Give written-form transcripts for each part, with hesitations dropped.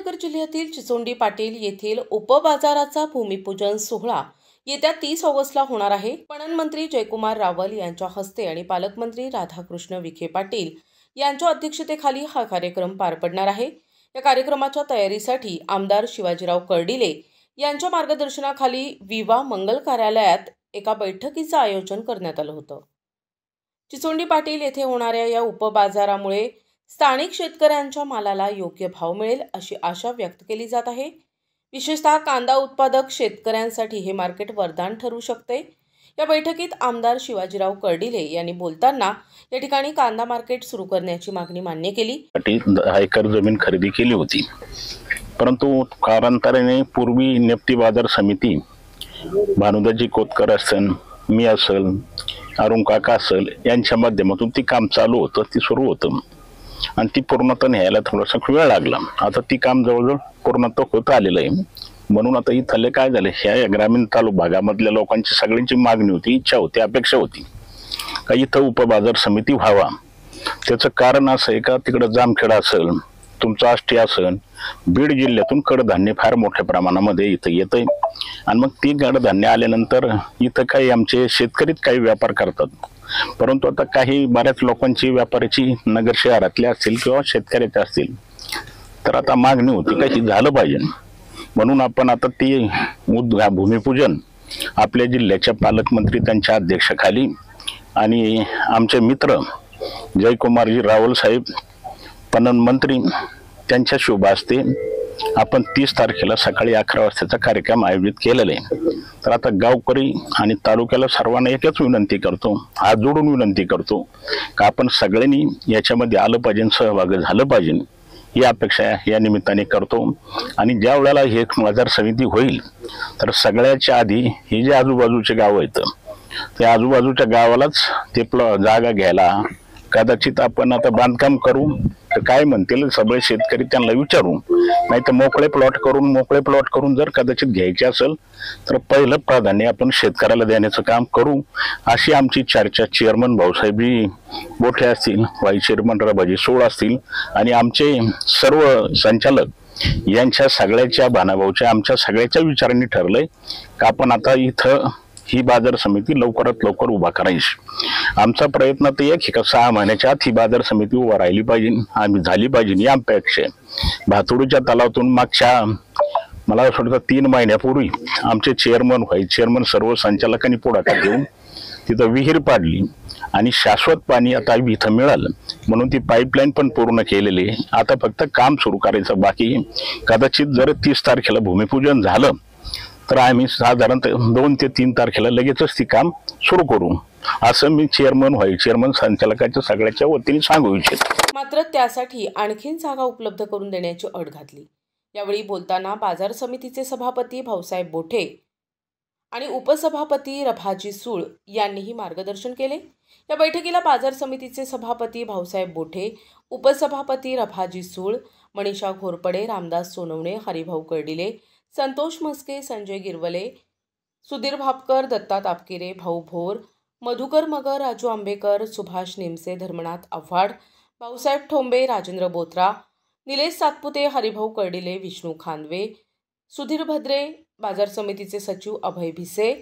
अहमदनगर जिल्ह्यातील चिचोंडी पाटील येथील उपबाजाराचा भूमिपूजन सोहळा येत्या 30 ऑगस्टला होणार आहे। पणन मंत्री जयकुमार रावल यांच्या हस्ते आणि पालकमंत्री राधाकृष्ण विखे पाटील यांच्या अध्यक्षतेखाली हा कार्यक्रम पार पडणार आहे। या कार्यक्रमाच्या तयारीसाठी आमदार शिवाजीराव कर्डिले यांच्या मार्गदर्शनाखाली विवा मंगल कार्यालयात एका बैठकीचे आयोजन करण्यात आलं होतं। चिचोंडी पाटील येथे होणाऱ्या या उपबाजारामुळे स्थानिक शेतकऱ्यांच्या मालाला योग्य भाव मिळेल अशी आशा व्यक्त केली जात आहे। विशेषतः कांदा उत्पादक शेतकऱ्यांसाठी हे मार्केट वरदान ठरू शकते। या बैठकीत आमदार शिवाजीराव कर्डिले यांनी बोलताना या ठिकाणी कांदा मार्केट सुरू करण्याची मागणी मान्य केली। 10 एकर जमीन खरेदी केली होती, परंतु कालांतराने पूर्वी नेप्ती बाजार समिती भानुदाजी कोतकर असेल, मी असेल, अरुण काका असेल यांच्या माध्यमातून ती काम चालू होतं, ती सुरू होतं आणि ती पूर्णतः न्यायला थोडासा वेळ लागला। आता ती काम जवळजवळ पूर्णतः होत आलेलं आहे। म्हणून आता इथले काय झाले, ह्या ग्रामीण तालुका भागामधल्या लोकांची सगळ्यांची मागणी होती, इच्छा होती, अपेक्षा होती का इथं उपबाजार समिती व्हावा। त्याचं कारण असं आहे का तिकडं जामखेड असेल, तुमचं आष्टी असेल, बीड जिल्ह्यातून कडधान्य फार मोठ्या प्रमाणामध्ये इथं येतंय आणि मग ती कडधान्य आल्यानंतर इथं काही आमचे शेतकरीच काही व्यापार करतात, परंतु आता काही बऱ्याच लोकांची व्यापाराची नगर शहरातले असतील किंवा शेतकऱ्याचे असतील, तर आता मागणी होती काही झालं पाहिजे। म्हणून आपण आता ती भूमिपूजन आपल्या जिल्ह्याच्या पालकमंत्री त्यांच्या अध्यक्षतेखाली आणि आमचे मित्र जयकुमारजी रावल साहेब पणन मंत्री त्यांच्या शुभ हस्ते आपण 30 तारखेला सकाळी 11 वाजताचा कार्यक्रम आयोजित केलेला आहे। तर आता गावकरी आणि तालुक्याला सर्वांना एकच विनंती करतो, हात जोडून विनंती करतो का आपण सगळ्यांनी याच्यामध्ये आलं पाहिजे, सहभागी झालं पाहिजे, ही अपेक्षा या निमित्ताने करतो। आणि ज्या वेळेला हे बाजार समिती होईल तर सगळ्याच्या आधी हे जे आजूबाजूचे गाव आहेत त्या आजूबाजूच्या गावालाच ते जागा घ्यायला कदाचित आपण आता बांधकाम करू तर काय म्हणतील सगळे शेतकरी त्यांना विचारू, नाही तर मोकळे प्लॉट करून जर कदाचित घ्यायचे असेल तर पहिलं प्राधान्य आपण शेतकऱ्याला देण्याचं काम करू, अशी आमची चर्चा चेअरमन भाऊसाहेब बोठे असतील, व्हाईस चेअरमन रबाजी सोळ असतील आणि आमचे सर्व संचालक यांच्या सगळ्याच्या भानाभाऊच्या आमच्या सगळ्याच्या विचारांनी ठरलंय का आपण आता इथं ही बाजार समिती लवकरात लवकर उभा करायची। आमचा प्रयत्न तर एक 6 महिन्याच्या आत ही बाजार समिती उभा राहिली पाहिजे, आम्ही झाली पाहिजे या अपेक्षा। भातुडीच्या तलावातून मागच्या मला असं वाटतं 3 महिन्यापूर्वी आमचे चेअरमन व्हाईस चेअरमन सर्व संचालकांनी पुढाकार घेऊन तिथं विहीर पाडली आणि शाश्वत पाणी आता इथं मिळालं, म्हणून ती पाईपलाईन पण पूर्ण केलेली आहे। आता फक्त काम सुरू करायचं बाकी। कदाचित जर 30 तारखेला भूमिपूजन झालं तर आम्ही साधारणतः 2 ते 3 तारखेला लगेचच ती काम सुरू करू, असं मी चेअरमन व्हाईस चेअरमन संचालकाच्या सगळ्याच्या वतीने सांगू इच्छितो। मात्र त्यासाठी आणखीन जागा उपलब्ध करून देण्याची अट घातली। यावेळी बोलताना बाजार समितीचे सभापती भाऊसाहेब बोठे आणि उपसभापती रभाजी सूळ यांनीही मार्गदर्शन केले। या बैठकीला बाजार समितीचे सभापती भाऊसाहेब बोठे, उपसभापती रभाजी सूळ, मनीषा घोरपडे, रामदास सोनवणे, हरिभाऊ कर्डिले, संतोष मस्के, संजय गिरवले, सुधीर भापकर, दत्ता तापकिरे, भाऊ भोर, मधुकर मगर, राजू आंबेकर, सुभाष निमसे, धर्मनाथ आव्हाड, भाऊसाहेब ठोंबे, राजेंद्र बोत्रा, निलेश सातपुते, हरिभाऊ कर्डिले, विष्णू खानवे, सुधीर भद्रे, बाजार समितीचे सचिव अभय भिसे,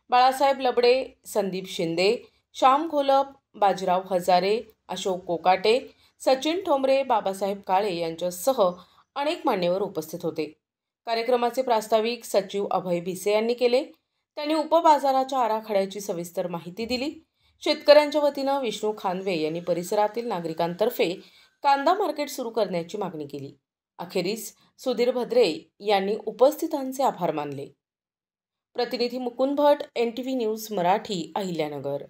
बाळासाहेब लबडे, संदीप शिंदे, श्याम घोलप, बाजीराव हजारे, अशोक कोकाटे, सचिन ठोंबरे, बाबासाहेब काळे यांच्यासह अनेक मान्यवर उपस्थित होते। कार्यक्रमाचे प्रास्ताविक सचिव अभय भिसे यांनी केले। त्यांनी उपबाजाराच्या आराखड्याची सविस्तर माहिती दिली। शेतकऱ्यांच्या वतीनं विष्णू खानवे यांनी परिसरातील नागरिकांतर्फे कांदा मार्केट सुरू करण्याची मागणी केली। अखेरीस सुधीर भद्रे यांनी उपस्थितांचे आभार मानले। प्रतिनिधी मुकुंद भट, NTV न्यूज मराठी, अहिल्यानगर।